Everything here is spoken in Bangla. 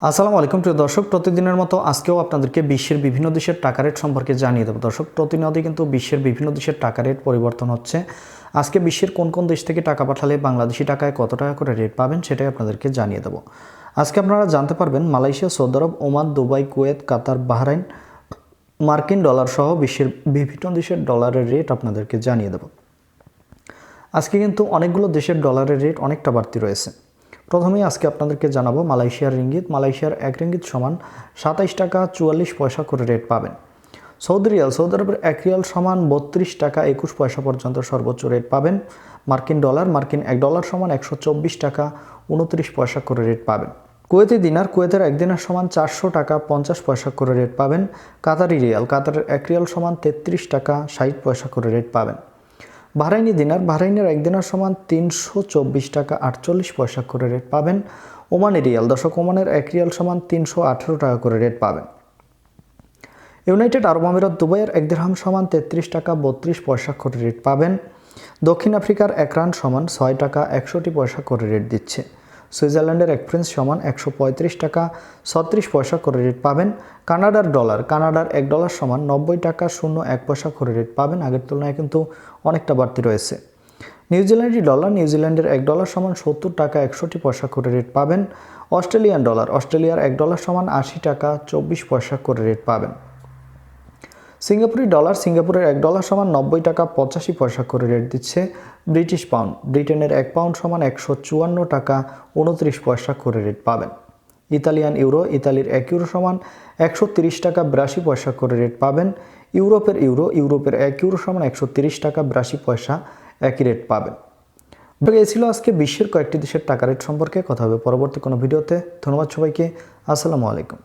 আসসালামু আলাইকুম প্রিয় দর্শক, প্রতিদিনের মতো আজকেও আপনাদেরকে বিশ্বের বিভিন্ন দেশের টাকা রেট সম্পর্কে জানিয়ে দেব। দর্শক, প্রতিনিয়তই কিন্তু বিশ্বের বিভিন্ন দেশের টাকা রেট পরিবর্তন হচ্ছে। আজকে বিশ্বের কোন কোন দেশ থেকে টাকা পাঠালে বাংলাদেশি টাকায় কত টাকা করে রেট পাবেন সেটাই আপনাদেরকে জানিয়ে দেব। আজকে আপনারা জানতে পারবেন মালয়েশিয়া, সৌদি আরব, ওমান, দুবাই, কুয়েত, কাতার, বাহরাইন, মার্কিন ডলার সহ বিশ্বের বিভিন্ন দেশের ডলারের রেট আপনাদেরকে জানিয়ে দেব। আজকে কিন্তু অনেকগুলো দেশের ডলারের রেট অনেকটা বাড়তি রয়েছে। প্রথমেই আজকে আপনাদেরকে জানাবো মালয়েশিয়ার রিঙ্গিত। মালয়েশিয়ার এক রিঙ্গিত সমান 27 টাকা 44 পয়সা করে রেট পাবেন। সৌদি রিয়াল, সৌদি আরবের এক রিয়াল সমান 32 টাকা 21 পয়সা পর্যন্ত সর্বোচ্চ রেট পাবেন। মার্কিন ডলার, মার্কিন এক ডলার সমান 124 টাকা 29 পয়সা করে রেট পাবেন। কুয়েতি দিনার, কুয়েতের এক দিনার সমান 400 টাকা 50 পয়সা করে রেট পাবেন। কাতারি রিয়াল, কাতারের এক রিয়াল সমান 33 টাকা 60 পয়সা করে রেট পাবেন। বাহরাইনি দিনার, বাহরাইনের এক দিনার সমান 324 টাকা 48 পয়সা করে রেট পাবেন। ওমানি রিয়াল, দর্শক, ওমানের এক রিয়াল সমান 318 টাকা করে রেট পাবেন। ইউনাইটেড আরব আমিরাত, দুবাইয়ের এক দিরহাম সমান 33 টাকা 32 পয়সা করে রেট পাবেন। দক্ষিণ আফ্রিকার এক রান সমান 6 টাকা 61 পয়সা করে রেট দিচ্ছে। সুইজারল্যান্ডের এক ফ্রেন্স সমান 135 টাকা 36 পয়সা করে রেট পাবেন। কানাডার ডলার, কানাডার এক ডলার সমান 90 টাকা 01 পয়সা করে রেট পাবেন। আগের তুলনায় কিন্তু অনেকটা বাড়তি রয়েছে। নিউজিল্যান্ডি ডলার, নিউজিল্যান্ডের এক ডলার সমান 70 টাকা 61 পয়সা করে রেট পাবেন। অস্ট্রেলিয়ান ডলার, অস্ট্রেলিয়ার এক ডলার সমান 80 টাকা 24 পয়সা করে রেট পাবেন। সিঙ্গাপুরি ডলার, সিঙ্গাপুরের এক ডলার সমান 90 টাকা 85 পয়সা করে রেট দিচ্ছে। ব্রিটিশ পাউন্ড, ব্রিটেনের এক পাউন্ড সমান 154 টাকা 29 পয়সা করে রেট পাবেন। ইতালিয়ান ইউরো, ইতালির এক ইউরো সমান 130 টাকা 82 পয়সা করে রেট পাবেন। ইউরোপের ইউরো, ইউরোপের এক ইউরো সমান 130 টাকা 82 পয়সা একই রেট পাবেন। এই ছিল আজকে বিশ্বের কয়েকটি দেশের টাকা রেট সম্পর্কে। কথা হবে পরবর্তী কোনো ভিডিওতে। ধন্যবাদ সবাইকে। আসসালামু আলাইকুম।